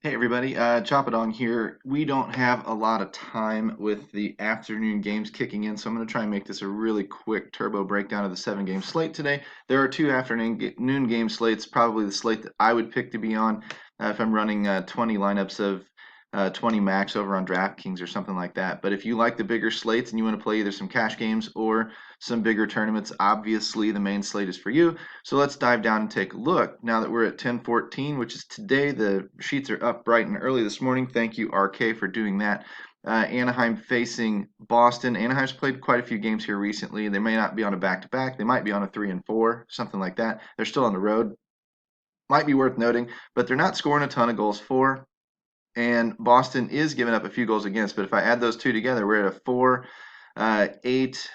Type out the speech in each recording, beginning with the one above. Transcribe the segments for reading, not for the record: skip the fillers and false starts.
Hey everybody, Chop It On here. We don't have a lot of time with the afternoon games kicking in, so I'm going to try and make this a really quick turbo breakdown of the 7 game slate today. There are two afternoon game slates, probably the slate that I would pick to be on if I'm running 20 lineups of 20 max over on DraftKings or something like that. But if you like the bigger slates and you want to play either some cash games or some bigger tournaments, obviously the main slate is for you. So let's dive down and take a look. Now that we're at 10:14, which is today, the sheets are up bright and early this morning. Thank you, RK, for doing that. Anaheim facing Boston. Anaheim's played quite a few games here recently. They may not be on a back-to-back. They might be on a 3-4, something like that. They're still on the road. Might be worth noting, but they're not scoring a ton of goals for. And Boston is giving up a few goals against. But if I add those two together, we're at a 4.8.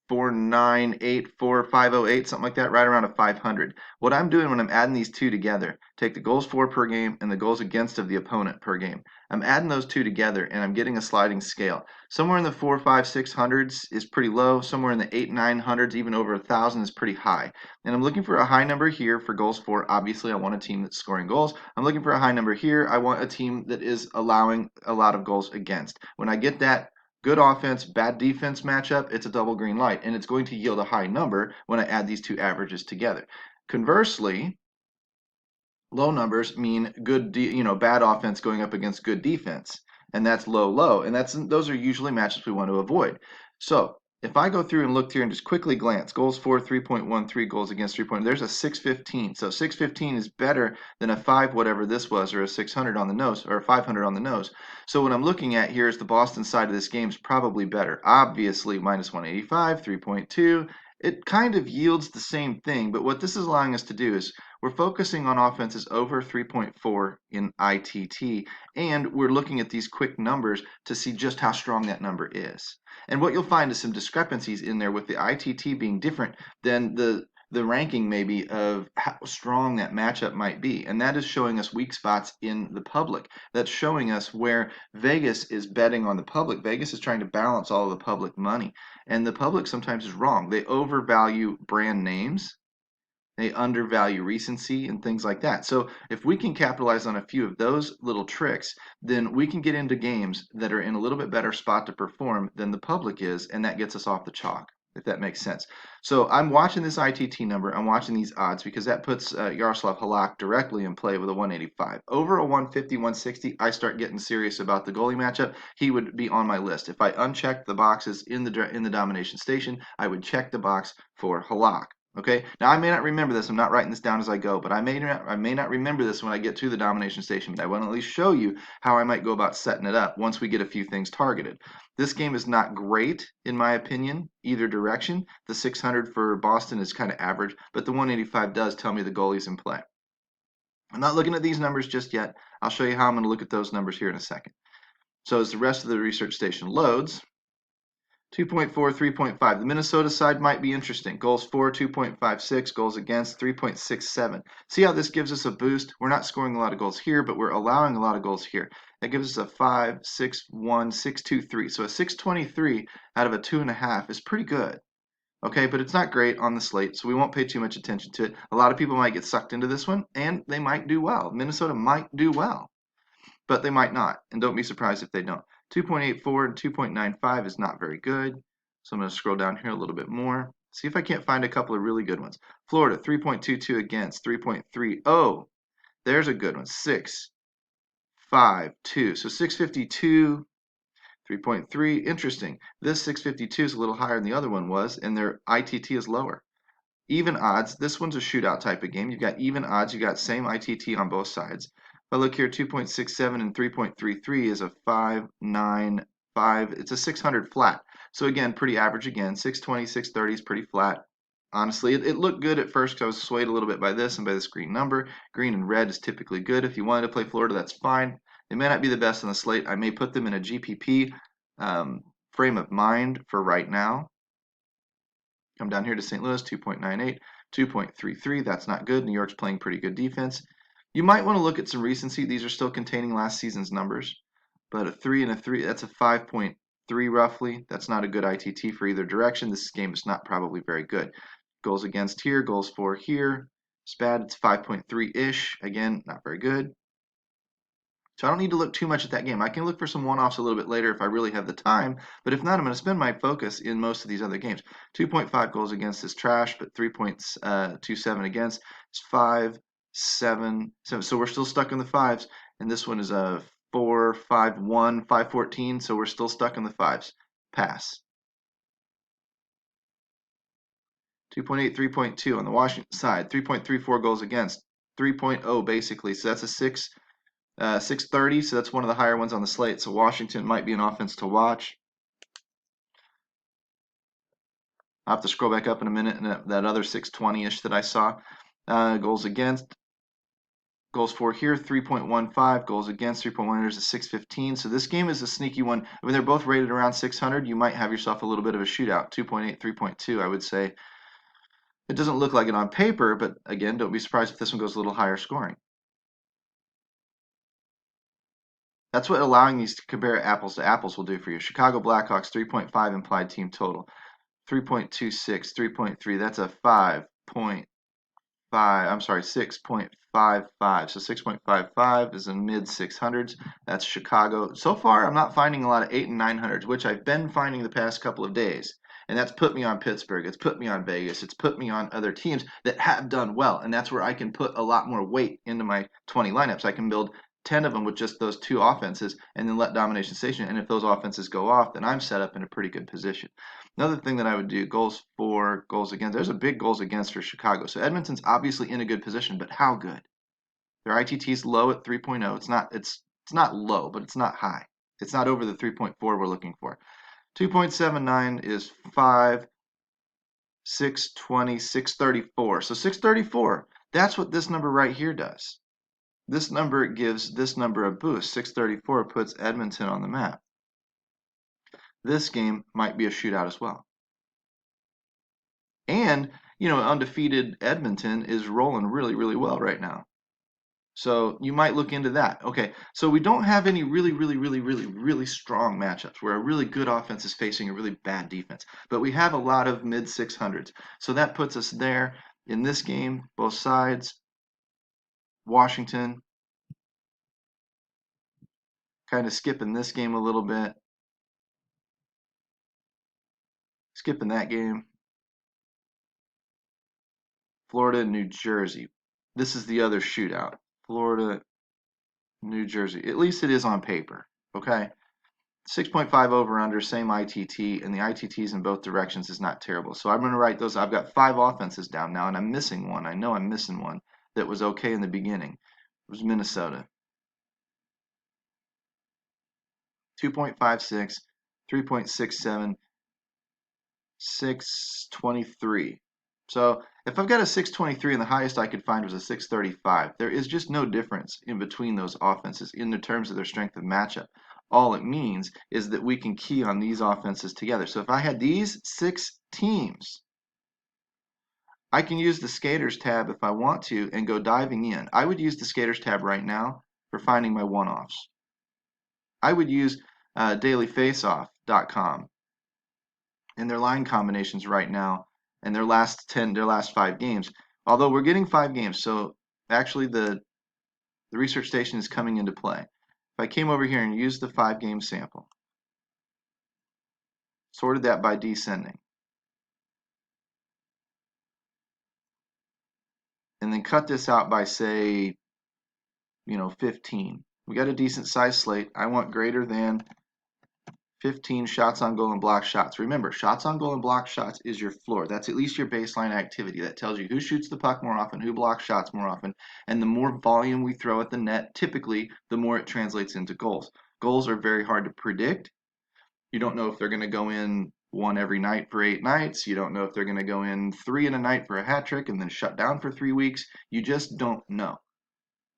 4.984.508, something like that, right around a 500. What I'm doing when I'm adding these two together, take the goals for per game and the goals against of the opponent per game. I'm adding those two together and I'm getting a sliding scale. Somewhere in the 4, 5, 600s is pretty low. Somewhere in the 8, 900s, even over 1,000 is pretty high. And I'm looking for a high number here for goals for. Obviously, I want a team that's scoring goals. I'm looking for a high number here. I want a team that is allowing a lot of goals against. When I get that good offense, bad defense matchup, it's a double green light, and it's going to yield a high number when I add these two averages together. Conversely, low numbers mean bad offense going up against good defense, and that's low, low, and those are usually matchups we want to avoid. So if I go through and look here and just quickly glance, goals for 3.13, goals against 3. There's a 615. So 615 is better than a 5 whatever this was, or a 600 on the nose, or a 500 on the nose. So what I'm looking at here is the Boston side of this game is probably better. Obviously, minus 185, 3.2. It kind of yields the same thing, but what this is allowing us to do is we're focusing on offenses over 3.4 in ITT, and we're looking at these quick numbers to see just how strong that number is. And what you'll find is some discrepancies in there with the ITT being different than the ranking maybe of how strong that matchup might be. And that is showing us weak spots in the public. That's showing us where Vegas is betting on the public. Vegas is trying to balance all of the public money. And the public sometimes is wrong. They overvalue brand names, they undervalue recency and things like that. So if we can capitalize on a few of those little tricks, then we can get into games that are in a little bit better spot to perform than the public is, and that gets us off the chalk, if that makes sense. So I'm watching this ITT number, I'm watching these odds because that puts Yaroslav Halak directly in play with a 185. Over a 150, 160, I start getting serious about the goalie matchup. He would be on my list. If I unchecked the boxes in the domination station, I would check the box for Halak. Okay. Now I may not remember this. I'm not writing this down as I go, but I may not remember this when I get to the domination station. But I want to at least show you how I might go about setting it up once we get a few things targeted. This game is not great in my opinion, either direction. The 600 for Boston is kind of average, but the 185 does tell me the goalie's in play. I'm not looking at these numbers just yet. I'll show you how I'm going to look at those numbers here in a second. So as the rest of the research station loads, 2.4, 3.5. The Minnesota side might be interesting. Goals for 2.56, goals against 3.67. See how this gives us a boost? We're not scoring a lot of goals here, but we're allowing a lot of goals here. That gives us a 5, 6, 1, 6, 2, 3. So a 623 out of a 2.5 is pretty good. Okay, but it's not great on the slate, so we won't pay too much attention to it. A lot of people might get sucked into this one, and they might do well. Minnesota might do well, but they might not, and don't be surprised if they don't. 2.84 and 2.95 is not very good, so I'm going to scroll down here a little bit more. See if I can't find a couple of really good ones. Florida, 3.22 against, 3.30. Oh, there's a good one, 6.52. So 652, 3.3. Interesting. This 652 is a little higher than the other one was, and their ITT is lower. Even odds, this one's a shootout type of game. You've got even odds, you got same ITT on both sides. If I look here, 2.67 and 3.33 is a 5.95. It's a 600 flat. So again, pretty average again. 620, 630 is pretty flat. Honestly, it looked good at first because I was swayed a little bit by this and by this green number. Green and red is typically good. If you wanted to play Florida, that's fine. They may not be the best on the slate. I may put them in a GPP frame of mind for right now. Come down here to St. Louis, 2.98, 2.33. That's not good. New York's playing pretty good defense. You might want to look at some recency. These are still containing last season's numbers. But a 3 and a 3, that's a 5.3 roughly. That's not a good ITT for either direction. This game is not probably very good. Goals against here, goals for here. It's bad. It's 5.3-ish. Again, not very good. So I don't need to look too much at that game. I can look for some one-offs a little bit later if I really have the time, but if not, I'm going to spend my focus in most of these other games. 2.5 goals against is trash, but 3.27 against is 5, 7, 7. So we're still stuck in the fives, and this one is a 4, 5, 1, 5, 14, so we're still stuck in the fives. Pass. 2.8, 3.2 on the Washington side. 3.34 goals against. 3.0 basically, so that's a 6. 630, so that's one of the higher ones on the slate. So Washington might be an offense to watch. I'll have to scroll back up in a minute and that other 620-ish that I saw. Goals against, goals for here, 3.15. Goals against, 3.1. There's a 615. So this game is a sneaky one. I mean, they're both rated around 600. You might have yourself a little bit of a shootout. 2.8, 3.2, I would say. It doesn't look like it on paper, but again, don't be surprised if this one goes a little higher scoring. That's what allowing these to compare apples to apples will do for you. Chicago Blackhawks 3.5 implied team total. 3.26, 3.3, that's a 5.5, I'm sorry, 6.55. So 6.55 is in mid 600s. That's Chicago. So far, I'm not finding a lot of 8 and 900s, which I've been finding the past couple of days. And that's put me on Pittsburgh. It's put me on Vegas. It's put me on other teams that have done well. And that's where I can put a lot more weight into my 20 lineups. I can build 10 of them with just those two offenses and then let domination station. And if those offenses go off, then I'm set up in a pretty good position. Another thing that I would do, goals for, goals against. There's a big goals against for Chicago. So Edmonton's obviously in a good position, but how good? Their ITT is low at 3.0. It's not low, but it's not high. It's not over the 3.4 we're looking for. 2.79 is 5, 620, 634. So 634, that's what this number right here does. This number gives this number a boost. 634 puts Edmonton on the map. This game might be a shootout as well. And, undefeated Edmonton is rolling really, really well right now. So you might look into that. Okay, so we don't have any really, really, really, really, really strong matchups where a really good offense is facing a really bad defense. But we have a lot of mid 600s. So that puts us there in this game, both sides. Washington kind of skipping this game a little bit. Skipping that game. Florida and New Jersey. This is the other shootout. Florida, New Jersey. At least it is on paper. Okay. 6.5 over under, same ITT, and the ITTs in both directions is not terrible. So I'm going to write those. I've got 5 offenses down now, and I'm missing one. I know I'm missing one that was okay in the beginning. It was Minnesota. 2.56, 3.67, 623. So if I've got a 623 and the highest I could find was a 635, there is just no difference in between those offenses in the terms of their strength of matchup. All it means is that we can key on these offenses together. So if I had these 6 teams, I can use the skaters tab if I want to and go diving in. I would use the skaters tab right now for finding my one-offs. I would use dailyfaceoff.com and their line combinations right now and their last 5 games. Although we're getting 5 games, so actually the research station is coming into play. If I came over here and used the 5-game sample, sorted that by descending, and then cut this out by, say, 15. We got a decent size slate. I want greater than 15 shots on goal and block shots. Remember, shots on goal and block shots is your floor. That's at least your baseline activity. That tells you who shoots the puck more often, who blocks shots more often, and the more volume we throw at the net, typically, the more it translates into goals. Goals are very hard to predict. You don't know if they're going to go in 1 every night for 8 nights. You don't know if they're going to go in 3 in a night for a hat trick and then shut down for 3 weeks. You just don't know.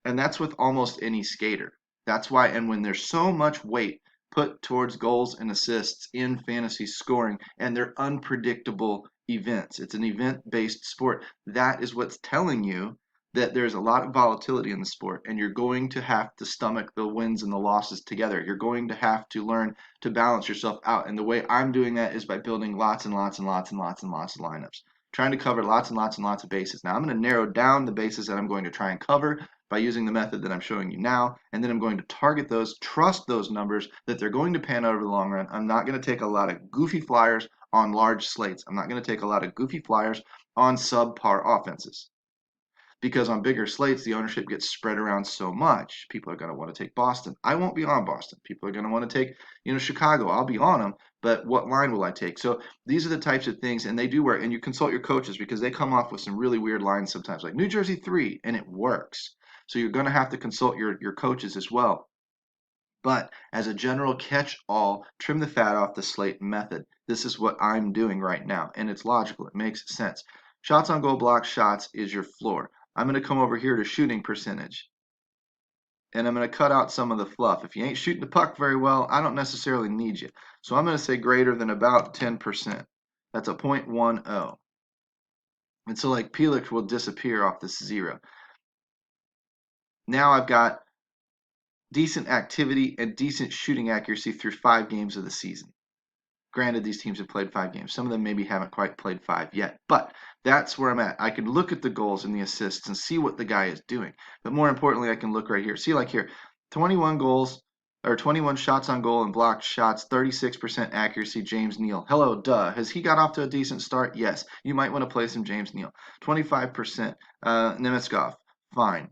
And that's with almost any skater. That's why, and when there's so much weight put towards goals and assists in fantasy scoring, and they're unpredictable events, it's an event-based sport, that is what's telling you that there's a lot of volatility in the sport, and you're going to have to stomach the wins and the losses together. You're going to have to learn to balance yourself out. And the way I'm doing that is by building lots and lots and lots and lots and lots of lineups, trying to cover lots and lots and lots of bases. Now I'm going to narrow down the bases that I'm going to try and cover, by using the method that I'm showing you now, and then I'm going to target those, trust those numbers that they're going to pan out over the long run. I'm not going to take a lot of goofy flyers on large slates. I'm not going to take a lot of goofy flyers on subpar offenses. Because on bigger slates, the ownership gets spread around so much, people are going to want to take Boston. I won't be on Boston. People are going to want to take, Chicago. I'll be on them, but what line will I take? So these are the types of things, and they do work. And you consult your coaches because they come off with some really weird lines sometimes, like New Jersey 3, and it works. So you're going to have to consult your coaches as well. But as a general catch-all, trim the fat off the slate method. This is what I'm doing right now, and it's logical. It makes sense. Shots on goal, block shots is your floor. I'm going to come over here to shooting percentage, and I'm going to cut out some of the fluff. If you ain't shooting the puck very well, I don't necessarily need you. So I'm going to say greater than about 10%. That's a 0.10. And so like Pelix will disappear off this 0. Now I've got decent activity and decent shooting accuracy through 5 games of the season. Granted, these teams have played 5 games. Some of them maybe haven't quite played 5 yet, but that's where I'm at. I can look at the goals and the assists and see what the guy is doing. But more importantly, I can look right here. See, like here, 21 goals or 21 shots on goal and blocked shots, 36% accuracy, James Neal. Hello, duh. Has he got off to a decent start? Yes. You might want to play some James Neal. 25%, Nemeskov. Fine.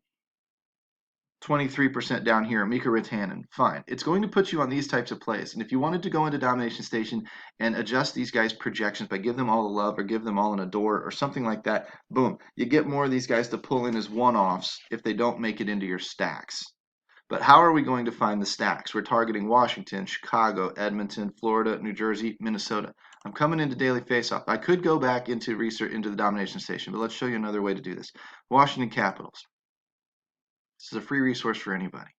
23% down here, Mika Rantanen. Fine. It's going to put you on these types of plays. And if you wanted to go into Domination Station and adjust these guys' projections by give them all the love or give them all an adore or something like that, boom, you get more of these guys to pull in as one-offs if they don't make it into your stacks. But how are we going to find the stacks? We're targeting Washington, Chicago, Edmonton, Florida, New Jersey, Minnesota. I'm coming into Daily Faceoff. I could go back into research into the Domination Station, but let's show you another way to do this. Washington Capitals. This is a free resource for anybody.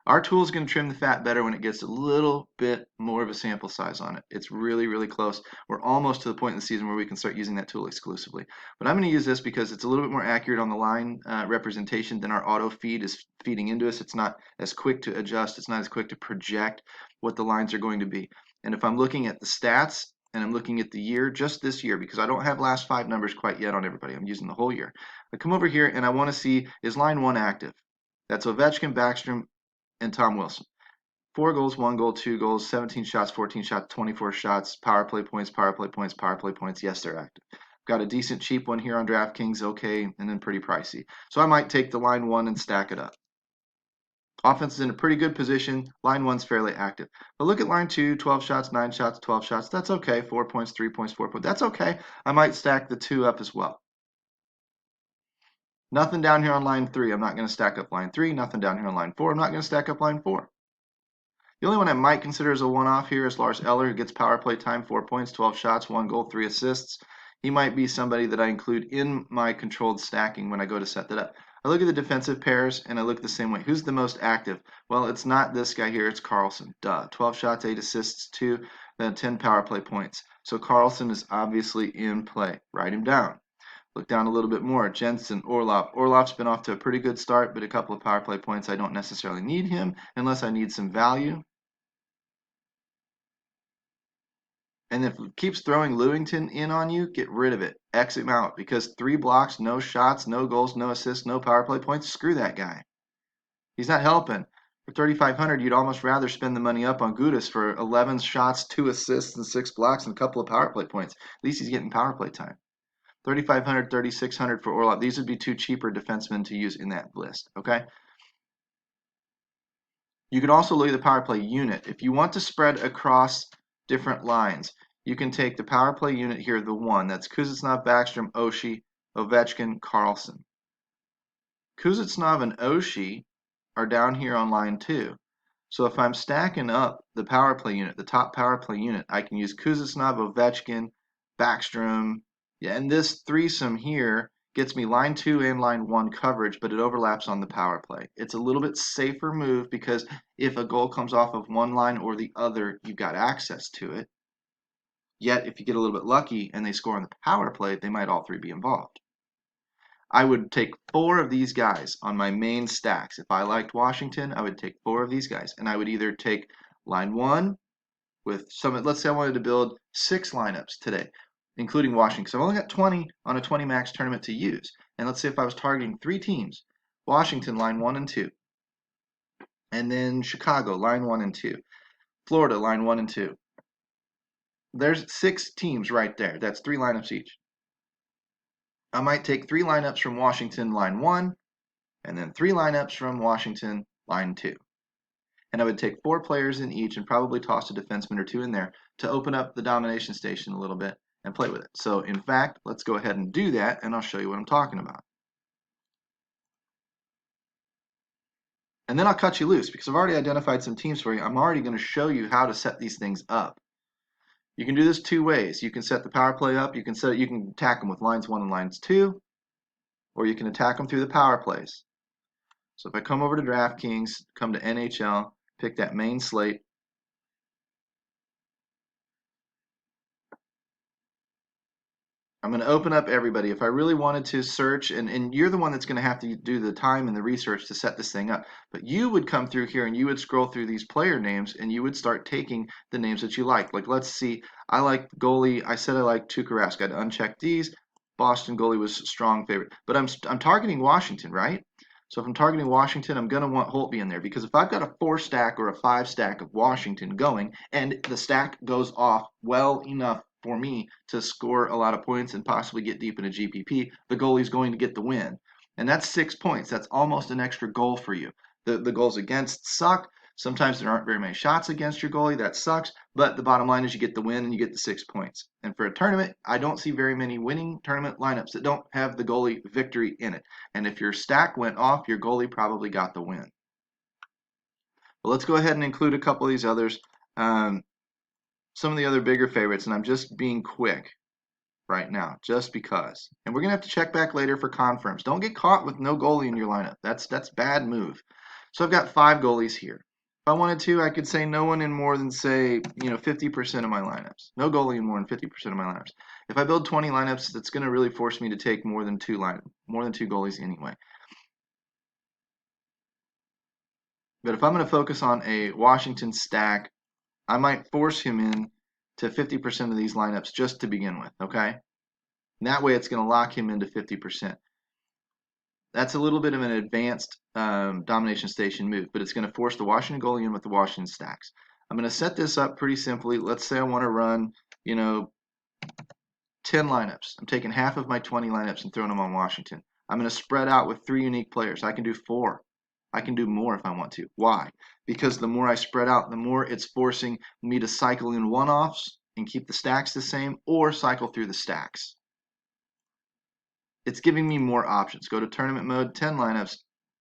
Our tool is going to trim the fat better when it gets a little bit more of a sample size on it. It's really, really close. We're almost to the point in the season where we can start using that tool exclusively. But I'm going to use this because it's a little bit more accurate on the line representation than our auto feed is feeding into us. It's not as quick to adjust. It's not as quick to project what the lines are going to be. And if I'm looking at the stats and I'm looking at the year, just this year, because I don't have last 5 numbers quite yet on everybody. I'm using the whole year. I come over here and I want to see, is line 1 active? That's Ovechkin, Backstrom, and Tom Wilson. 4 goals, 1 goal, 2 goals, 17 shots, 14 shots, 24 shots, power play points, power play points, power play points. Yes, they're active. Got a decent cheap one here on DraftKings, okay, and then pretty pricey. So I might take the line 1 and stack it up. Offense is in a pretty good position. Line 1's fairly active. But look at line 2, 12 shots, 9 shots, 12 shots. That's okay. 4 points, 3 points, 4 points. That's okay. I might stack the 2 up as well. Nothing down here on line 3. I'm not going to stack up line 3. Nothing down here on line 4. I'm not going to stack up line 4. The only one I might consider as a one-off here is Lars Eller, who gets power play time, 4 points, 12 shots, 1 goal, 3 assists. He might be somebody that I include in my controlled stacking when I go to set that up. I look at the defensive pairs, and I look the same way. Who's the most active? Well, it's not this guy here. It's Carlson. Duh. 12 shots, 8 assists, 2, then 10 power play points. So Carlson is obviously in play. Write him down. Look down a little bit more. Jensen, Orlov. Orlov's been off to a pretty good start, but a couple of power play points. I don't necessarily need him unless I need some value. And if it keeps throwing Lewington in on you, get rid of it. X him out because 3 blocks, no shots, no goals, no assists, no power play points. Screw that guy. He's not helping. For 3,500, you'd almost rather spend the money up on Gudas for 11 shots, 2 assists, and 6 blocks, and a couple of power play points. At least he's getting power play time. 3,500, 3,600 for Orlov. These would be 2 cheaper defensemen to use in that list, okay? You can also look at the power play unit. If you want to spread across different lines, you can take the power play unit here, the 1. That's Kuznetsov, Backstrom, Oshie, Ovechkin, Carlson. Kuznetsov and Oshie are down here on line 2. So if I'm stacking up the power play unit, the top power play unit, I can use Kuznetsov, Ovechkin, Backstrom. Yeah, and this threesome here gets me line 2 and line 1 coverage, but it overlaps on the power play. It's a little bit safer move because if a goal comes off of one line or the other, you've got access to it. Yet, if you get a little bit lucky and they score on the power play, they might all 3 be involved. I would take 4 of these guys on my main stacks. If I liked Washington, I would take 4 of these guys. And I would either take line 1 with some, let's say I wanted to build 6 lineups today, including Washington, because I've only got 20 on a 20 max tournament to use. And let's say if I was targeting 3 teams, Washington, line 1 and 2. And then Chicago, line 1 and 2. Florida, line 1 and 2. There's 6 teams right there. That's 3 lineups each. I might take 3 lineups from Washington, line 1, and then 3 lineups from Washington, line 2. And I would take 4 players in each and probably toss a defenseman or 2 in there to open up the domination station a little bit and play with it. So in fact, let's go ahead and do that, and I'll show you what I'm talking about. And then I'll cut you loose because I've already identified some teams for you. I'm already going to show you how to set these things up. You can do this 2 ways. You can set the power play up. You can attack them with lines 1 and lines 2, or you can attack them through the power plays. So if I come over to DraftKings, come to NHL, pick that main slate, I'm going to open up everybody. If I really wanted to search, and you're the one that's going to have to do the time and the research to set this thing up, but you would come through here and you would scroll through these player names and you would start taking the names that you like. Like, let's see, I like goalie. I said I like Tuukka Rask. I'd uncheck these. Boston goalie was a strong favorite, but I'm targeting Washington, right? So if I'm targeting Washington, I'm going to want Holtby in there because if I've got a 4 stack or a 5 stack of Washington going and the stack goes off well enough for me to score a lot of points and possibly get deep in a GPP, the goalie's going to get the win. And that's 6 points. That's almost an extra goal for you. The goals against suck. Sometimes there aren't very many shots against your goalie. That sucks. But the bottom line is you get the win and you get the 6 points. And for a tournament, I don't see very many winning tournament lineups that don't have the goalie victory in it. And if your stack went off, your goalie probably got the win. But let's go ahead and include a couple of these others. Some of the other bigger favorites, and I'm just being quick right now, just because. And we're going to have to check back later for confirms. Don't get caught with no goalie in your lineup. That's bad move. So I've got 5 goalies here. If I wanted to, I could say no one in more than, say, 50% of my lineups. No goalie in more than 50% of my lineups. If I build 20 lineups, that's going to really force me to take more than 2 goalies anyway. But if I'm going to focus on a Washington stack, I might force him in to 50% of these lineups just to begin with, okay? And that way it's going to lock him into 50%. That's a little bit of an advanced domination station move, but it's going to force the Washington goalie in with the Washington stacks. I'm going to set this up pretty simply. Let's say I want to run, 10 lineups. I'm taking half of my 20 lineups and throwing them on Washington. I'm going to spread out with 3 unique players. I can do 4. I can do more if I want to. Why? Because the more I spread out, the more it's forcing me to cycle in one-offs and keep the stacks the same, or cycle through the stacks. It's giving me more options. Go to tournament mode, 10 lineups,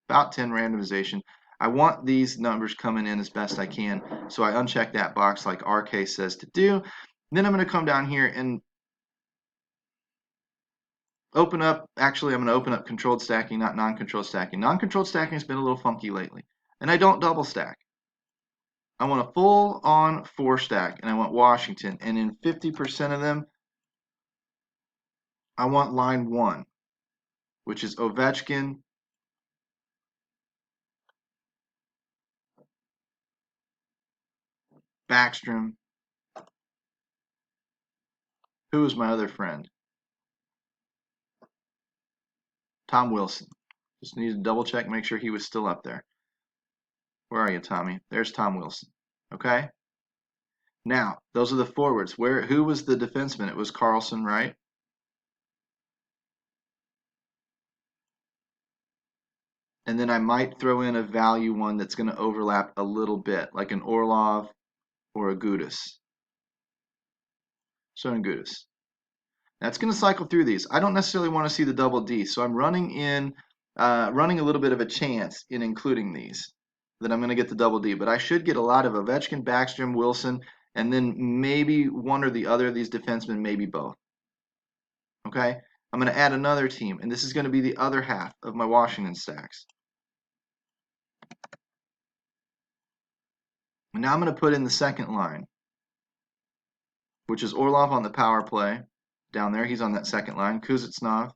about 10 randomization. I want these numbers coming in as best I can, so I uncheck that box like RK says to do. Then I'm going to come down here and open up, actually I'm going to open up controlled stacking, not non-controlled stacking. Non-controlled stacking has been a little funky lately. And I don't double stack. I want a full-on 4 stack, and I want Washington. And in 50% of them, I want line 1, which is Ovechkin, Backstrom. Who is my other friend? Tom Wilson. Just need to double check, make sure he was still up there. Where are you, Tommy? There's Tom Wilson. Okay? Now, those are the forwards. Who was the defenseman? It was Carlson, right? And then I might throw in a value one that's going to overlap a little bit, like an Orlov or a Gudis. So in Gudis. That's going to cycle through these. I don't necessarily want to see the double D, so I'm running a little bit of a chance in including these, that I'm going to get the double D. But I should get a lot of Ovechkin, Backstrom, Wilson, and then maybe one or the other of these defensemen, maybe both. Okay? I'm going to add another team, and this is going to be the other half of my Washington stacks. And now I'm going to put in the second line, which is Orlov on the power play. Down there, he's on that second line. Kuznetsov.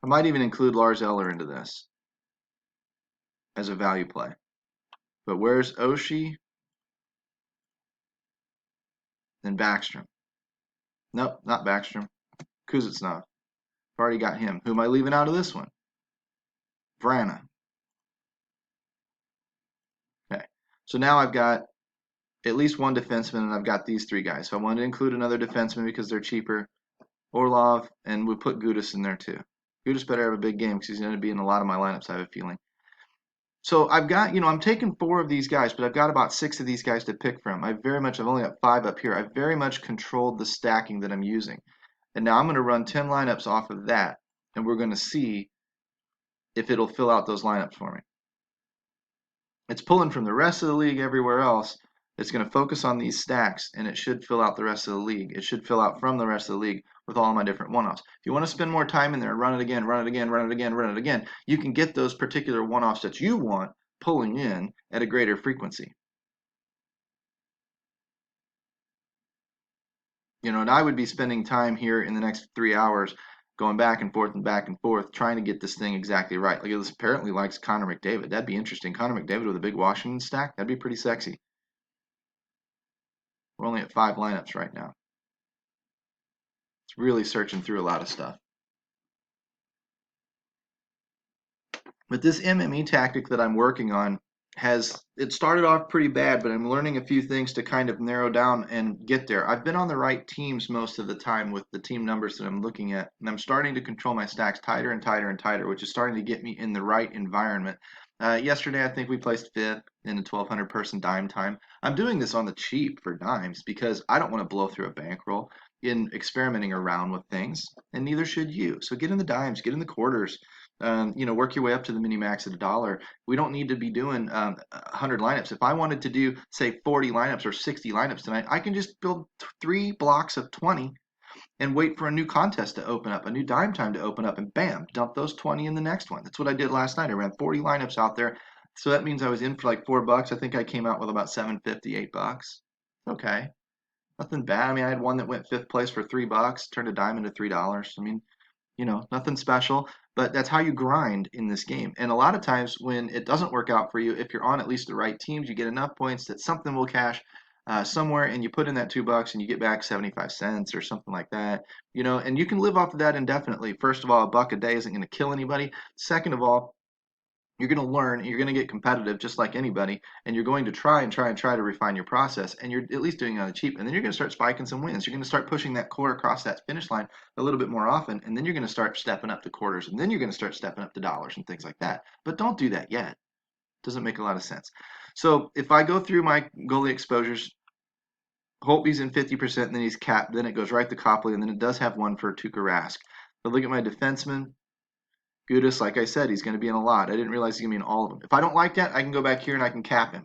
I might even include Lars Eller into this as a value play. But where's Oshie? Then Backstrom. Nope, not Backstrom. Kuznetsov. already got him. Who am I leaving out of this one? Vrana. Okay. So now I've got at least one defenseman, and I've got these three guys. So I wanted to include another defenseman because they're cheaper. Orlov, and we put Gudis in there too. Gudis better have a big game because he's going to be in a lot of my lineups, I have a feeling. So I've got, I'm taking 4 of these guys, but I've got about 6 of these guys to pick from. I've only got 5 up here. I've very much controlled the stacking that I'm using. And now I'm going to run 10 lineups off of that, and we're going to see if it'll fill out those lineups for me. It's pulling from the rest of the league everywhere else. It's going to focus on these stacks, and it should fill out the rest of the league. It should fill out from the rest of the league with all my different one-offs. If you want to spend more time in there, run it again, run it again, run it again, run it again, you can get those particular one-offs that you want pulling in at a greater frequency. And I would be spending time here in the next 3 hours going back and forth and back and forth trying to get this thing exactly right. Like, this apparently likes Connor McDavid. That'd be interesting. Connor McDavid with a big Washington stack, that'd be pretty sexy. We're only at 5 lineups right now. It's really searching through a lot of stuff. But this MME tactic that I'm working on it started off pretty bad, but I'm learning a few things to kind of narrow down and get there. I've been on the right teams most of the time with the team numbers that I'm looking at, and I'm starting to control my stacks tighter and tighter and tighter, which is starting to get me in the right environment. Yesterday, I think we placed 5th in a 1,200 person dime time. I'm doing this on the cheap for dimes because I don't want to blow through a bankroll in experimenting around with things, and neither should you. So get in the dimes, get in the quarters. Work your way up to the mini max at $1. We don't need to be doing 100 lineups. If I wanted to do, say, 40 lineups or 60 lineups tonight, I can just build 3 blocks of 20 and wait for a new contest to open up, a new dime time to open up, and bam, dump those 20 in the next one. That's what I did last night. I ran 40 lineups out there. So that means I was in for like $4. I think I came out with about $7.50, $8. Okay. Nothing bad. I mean, I had one that went 5th place for $3, turned a dime into $3. I mean, nothing special, but that's how you grind in this game. And a lot of times when it doesn't work out for you, if you're on at least the right teams, you get enough points that something will cash somewhere, and you put in that $2 and you get back 75 cents or something like that, and you can live off of that indefinitely. First of all, $1 a day isn't going to kill anybody. Second of all, you're going to learn and you're going to get competitive just like anybody, and you're going to try to refine your process, and you're at least doing it on the cheap, and then you're going to start spiking some wins. You're going to start pushing that core across that finish line a little bit more often, and then you're going to start stepping up to quarters, and then you're going to start stepping up to dollars and things like that. But don't do that yet. Doesn't make a lot of sense. So if I go through my goalie exposures, Holtby's in 50%, and then he's capped, then it goes right to Copley, and then it does have one for Tuukka Rask. But look at my defenseman. Gudis, like I said, he's going to be in a lot. I didn't realize he's going to be in all of them. If I don't like that, I can go back here and I can cap him.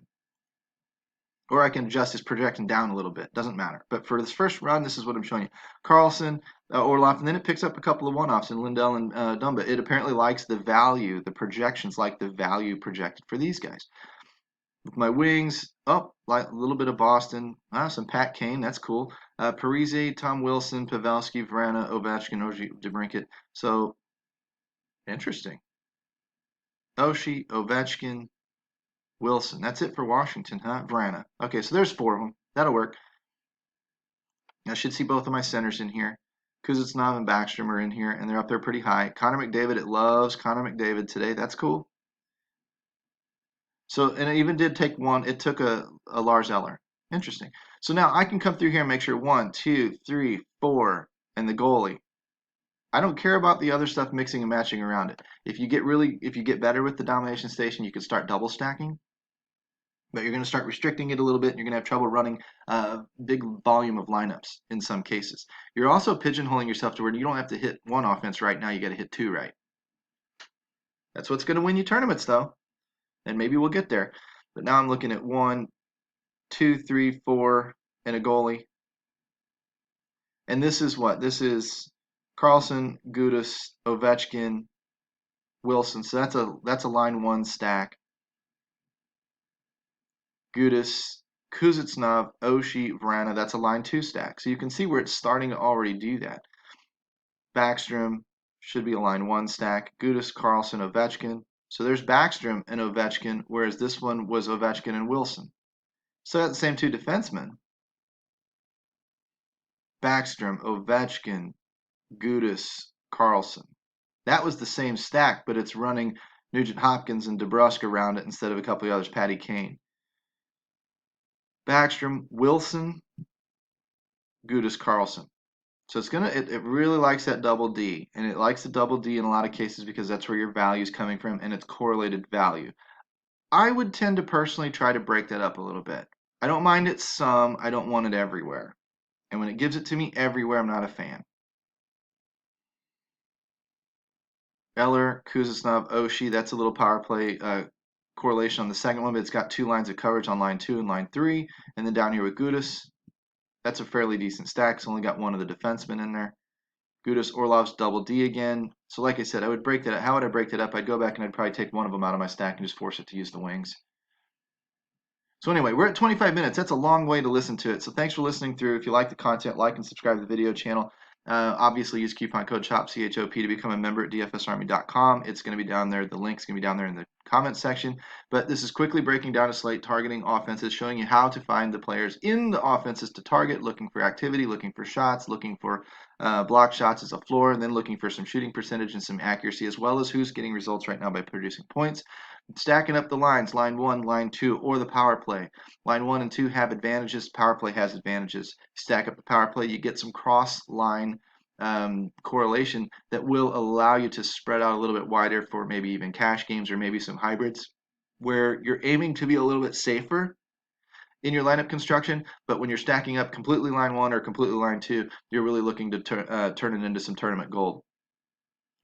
Or I can adjust his projection down a little bit. Doesn't matter. But for this first run, this is what I'm showing you. Carlson, Orlov, and then it picks up a couple of one-offs in Lindell and Dumba. It apparently likes the value, the projections like the value projected for these guys. With my wings, like a little bit of Boston. Some Pat Kane, that's cool. Parise, Tom Wilson, Pavelski, Vrana, Ovechkin, Oji, DeBrincat. So, interesting. Oshie, Ovechkin, Wilson. That's it for Washington, huh? Vrana. Okay, so there's 4 of them. That'll work. I should see both of my centers in here. Kuznetsov and Backstrom are in here, and they're up there pretty high. Connor McDavid, it loves Connor McDavid today. That's cool. So, and it even did take one. It took a Lars Eller. Interesting. So now I can come through here and make sure 1, 2, 3, 4, and the goalie. I don't care about the other stuff mixing and matching around it. If you get better with the domination station, you can start double stacking. But you're going to start restricting it a little bit, and you're going to have trouble running a big volume of lineups in some cases. You're also pigeonholing yourself to where you don't have to hit 1 offense right now. You got to hit 2 right. That's what's going to win you tournaments, though. And maybe we'll get there. But now I'm looking at 1, 2, 3, 4, and a goalie. And this is what? This is Carlson, Gudis, Ovechkin, Wilson. So that's a line 1 stack. Gudis, Kuznetsov, Oshie, Vrana. That's a line 2 stack. So you can see where it's starting to already do that. Backstrom should be a line 1 stack. Gudis, Carlson, Ovechkin. So there's Backstrom and Ovechkin, whereas this one was Ovechkin and Wilson. So that's the same 2 defensemen. Backstrom, Ovechkin, Gudis, Carlson. That was the same stack, but it's running Nugent Hopkins and DeBrusque around it instead of a couple of others, Patty Kane. Backstrom, Wilson, Gudas, Carlson. So it really likes that double D, and it likes the double D in a lot of cases because that's where your value is coming from and it's correlated value. I would tend to personally try to break that up a little bit. I don't mind it some, I don't want it everywhere. And when it gives it to me everywhere, I'm not a fan. Eller, Kuznetsov, Oshie, that's a little power play correlation on the second one, but it's got 2 lines of coverage on line 2 and line 3. And then down here with Gudas, that's a fairly decent stack. It's only got one of the defensemen in there. Gudas, Orlov's double D again. So like I said, I would break that up. How would I break that up? I'd go back and I'd probably take one of them out of my stack and just force it to use the wings. So anyway, we're at 25 minutes. That's a long way to listen to it. So thanks for listening through. If you like the content, like and subscribe to the video channel. Obviously, use coupon code CHOP, C-H-O-P, to become a member at DFSArmy.com. It's going to be down there. The link's going to be down there in the comments section. But this is quickly breaking down a slate, targeting offenses, showing you how to find the players in the offenses to target, looking for activity, looking for shots, looking for block shots as a floor, and then looking for some shooting percentage and some accuracy, as well as who's getting results right now by producing points. Stacking up the lines, line 1, line 2, or the power play. Line 1 and 2 have advantages. Power play has advantages. Stack up the power play, you get some cross-line correlation that will allow you to spread out a little bit wider for maybe even cash games or maybe some hybrids where you're aiming to be a little bit safer in your lineup construction, but when you're stacking up completely line 1 or completely line 2, you're really looking to turn it into some tournament gold.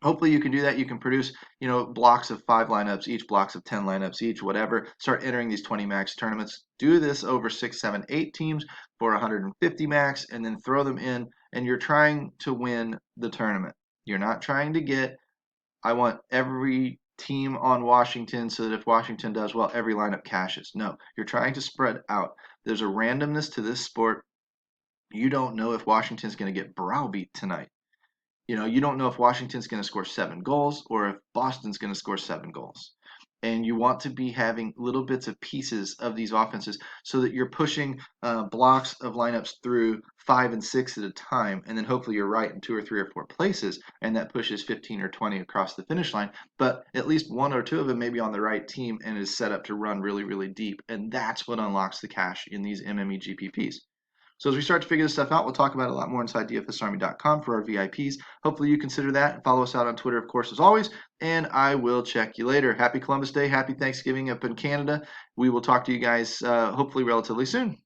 Hopefully you can do that. You can produce, blocks of 5 lineups each, blocks of 10 lineups each, whatever. Start entering these 20 max tournaments. Do this over 6, 7, 8 teams for 150 max, and then throw them in, and you're trying to win the tournament. You're not trying to get, I want every team on Washington so that if Washington does well, every lineup cashes. No, you're trying to spread out. There's a randomness to this sport. You don't know if Washington's going to get browbeat tonight. You don't know if Washington's going to score 7 goals or if Boston's going to score 7 goals. And you want to be having little bits of pieces of these offenses so that you're pushing blocks of lineups through 5 and 6 at a time. And then hopefully you're right in 2 or 3 or 4 places. And that pushes 15 or 20 across the finish line. But at least 1 or 2 of them may be on the right team and is set up to run really, really deep. And that's what unlocks the cash in these MME GPPs. So as we start to figure this stuff out, we'll talk about it a lot more inside DFSArmy.com for our VIPs. Hopefully you consider that. Follow us out on Twitter, of course, as always. And I will check you later. Happy Columbus Day. Happy Thanksgiving up in Canada. We will talk to you guys hopefully relatively soon.